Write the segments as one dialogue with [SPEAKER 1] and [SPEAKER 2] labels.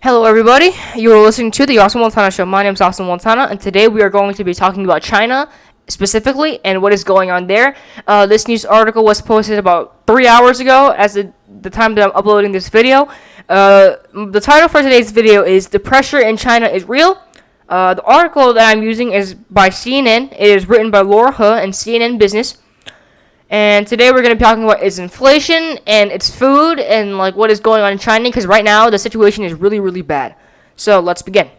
[SPEAKER 1] Hello, everybody. You are listening to the Austin Montana Show. My name is Austin Montana, and today we are going to be talking about China specifically and what is going on there. This news article was posted about 3 hours ago as the time that I'm uploading this video. The title for today's video is "The Pressure in China is Real." The article that I'm using is by CNN. It is written by Laura He and CNN Business. And today we're going to be talking about is inflation and its food and like what is going on in China, because right now the situation is really, really bad. So let's begin.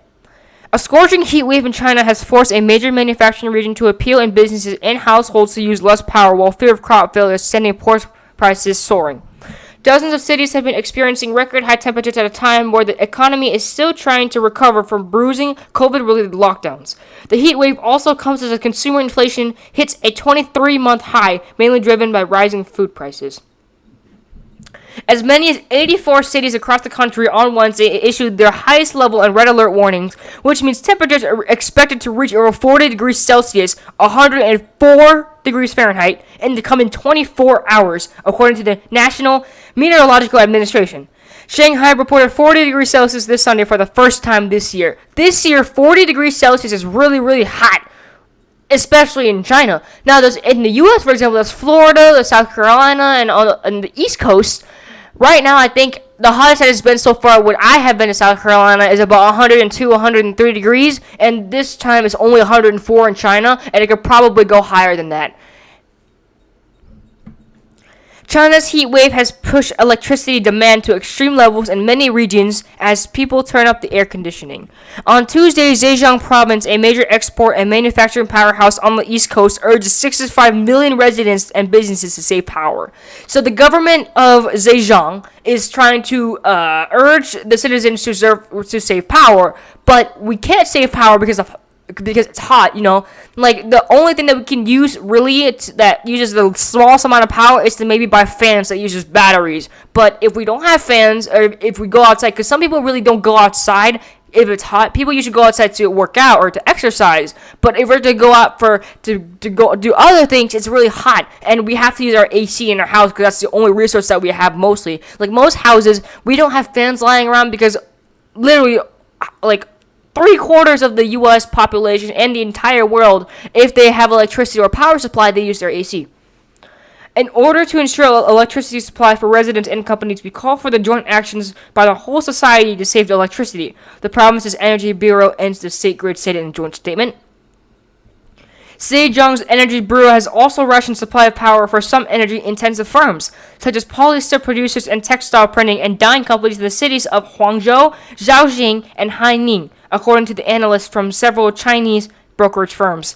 [SPEAKER 1] A scorching heat wave in China has forced a major manufacturing region to appeal in businesses and households to use less power, while fear of crop failure is sending pork prices soaring. Dozens of cities have been experiencing record high temperatures at a time where the economy is still trying to recover from bruising COVID-related lockdowns. The heat wave also comes as consumer inflation hits a 23-month high, mainly driven by rising food prices. As many as 84 cities across the country on Wednesday issued their highest level and red alert warnings, which means temperatures are expected to reach over 40 degrees Celsius, 104 degrees Fahrenheit, in the coming 24 hours, according to the National Meteorological Administration. Shanghai reported 40 degrees Celsius this Sunday for the first time this year. This year, 40 degrees Celsius is really, really hot, especially in China. Now, in the U.S., for example, there's Florida, the South Carolina, and on the East Coast. Right now, I think the hottest that it's been so far when I have been in South Carolina is about 102, 103 degrees, and this time it's only 104 in China, and it could probably go higher than that. China's heat wave has pushed electricity demand to extreme levels in many regions as people turn up the air conditioning. On Tuesday, Zhejiang Province, a major export and manufacturing powerhouse on the East Coast, urged 65 million residents and businesses to save power. So the government of Zhejiang is trying to urge the citizens to save power, but we can't save power because it's hot, like the only thing that we can use really that uses the smallest amount of power is to maybe buy fans that uses batteries. But if we don't have fans, or if we go outside, because some people really don't go outside if it's hot. People usually go outside to work out or to exercise, but if we're to go out to go do other things, it's really hot, and we have to use our AC in our house because that's the only resource that we have mostly. Like most houses, we don't have fans lying around because literally, like, 3/4 of the U.S. population and the entire world, if they have electricity or power supply, they use their AC. In order to ensure electricity supply for residents and companies, we call for the joint actions by the whole society to save the electricity. The province's Energy Bureau ends the state grid stated in a joint statement. Zhejiang's Energy Bureau has also rationed supply of power for some energy-intensive firms, such as polyester producers and textile printing and dyeing companies in the cities of Huangzhou, Zhaoxing, and Haining, according to the analysts from several Chinese brokerage firms.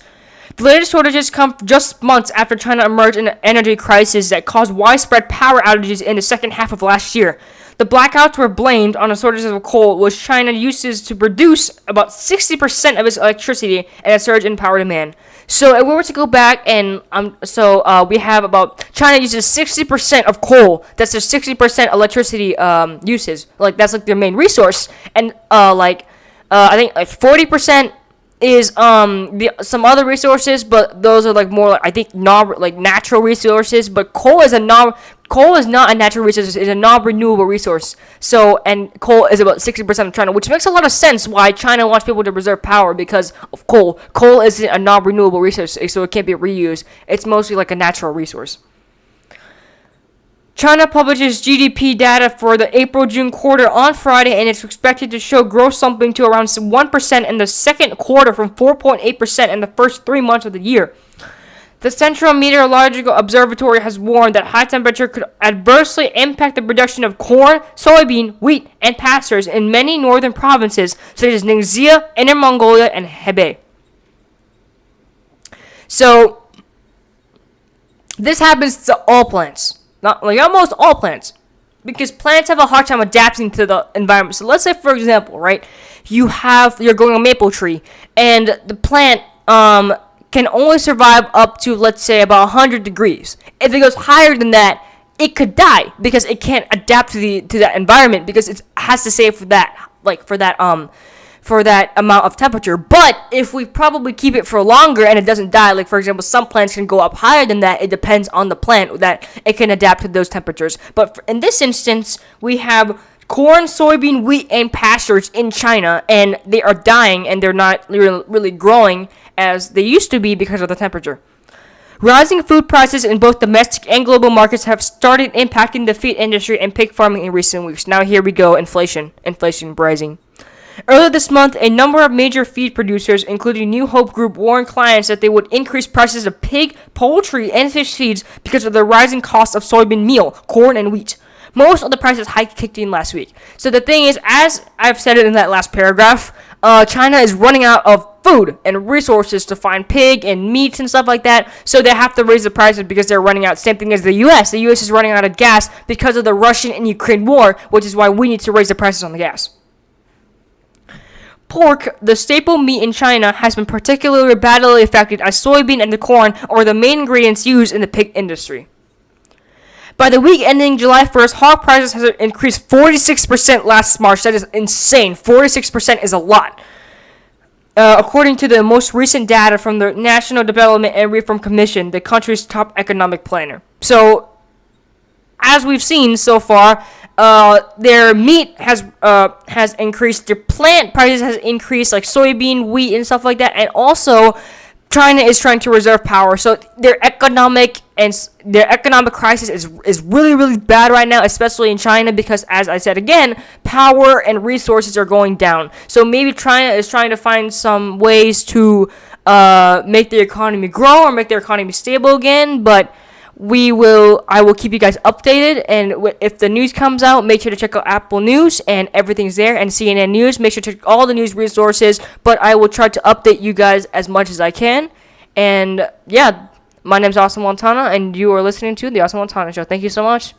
[SPEAKER 1] The latest shortages come just months after China emerged in an energy crisis that caused widespread power outages in the second half of last year. The blackouts were blamed on the shortages of coal, which China uses to produce about 60% of its electricity, and a surge in power demand. So if we were to go back and we have about China uses 60% of coal. That's their 60% electricity uses. Like that's like their main resource, and I think like 40% is some other resources, but those are like more I think natural resources. But coal is not a natural resource; it's a non-renewable resource. So, and coal is about 60% of China, which makes a lot of sense why China wants people to reserve power because of coal. Coal isn't a non-renewable resource, so it can't be reused. It's mostly like a natural resource. China publishes GDP data for the April-June quarter on Friday, and it's expected to show growth slumping to around 1% in the second quarter from 4.8% in the first 3 months of the year. The Central Meteorological Observatory has warned that high temperature could adversely impact the production of corn, soybean, wheat, and pastures in many northern provinces such as Ningxia, Inner Mongolia, and Hebei. So, this happens to all plants. Not like almost all plants, because plants have a hard time adapting to the environment. So let's say, for example, right, you're growing a maple tree, and the plant can only survive up to, let's say, about 100 degrees. If it goes higher than that, it could die because it can't adapt to that environment because it has to save for that amount of temperature. But if we probably keep it for longer and it doesn't die, like for example, some plants can go up higher than that. It depends on the plant that it can adapt to those temperatures. But in this instance, we have corn, soybean, wheat, and pastures in China, and they are dying, and they're not really growing as they used to be because of the temperature. Rising food prices in both domestic and global markets have started impacting the feed industry and pig farming in recent weeks. Now here we go, inflation rising. Earlier this month, a number of major feed producers, including New Hope Group, warned clients that they would increase prices of pig, poultry, and fish feeds because of the rising cost of soybean meal, corn, and wheat. Most of the prices hike kicked in last week. So the thing is, as I've said it in that last paragraph, China is running out of food and resources to find pig and meats and stuff like that. So they have to raise the prices because they're running out. Same thing as the U.S. The U.S. is running out of gas because of the Russian and Ukraine war, which is why we need to raise the prices on the gas. Pork, the staple meat in China, has been particularly badly affected as soybean and the corn are the main ingredients used in the pig industry. By the week ending July 1st, hog prices have increased 46% last March. That is insane. 46% is a lot. According to the most recent data from the National Development and Reform Commission, the country's top economic planner. So, as we've seen so far, their meat has increased. Their plant prices has increased, like soybean, wheat, and stuff like that. And also, China is trying to reserve power. So their economic crisis is really, really bad right now, especially in China, because, as I said again, power and resources are going down. So maybe China is trying to find some ways to make the economy grow or make their economy stable again, but I will keep you guys updated, and if the news comes out, make sure to check out Apple News, and everything's there, and CNN News. Make sure to check all the news resources, but I will try to update you guys as much as I can. And yeah, my name's Austin Montana, and you are listening to The Austin Montana Show. Thank you so much.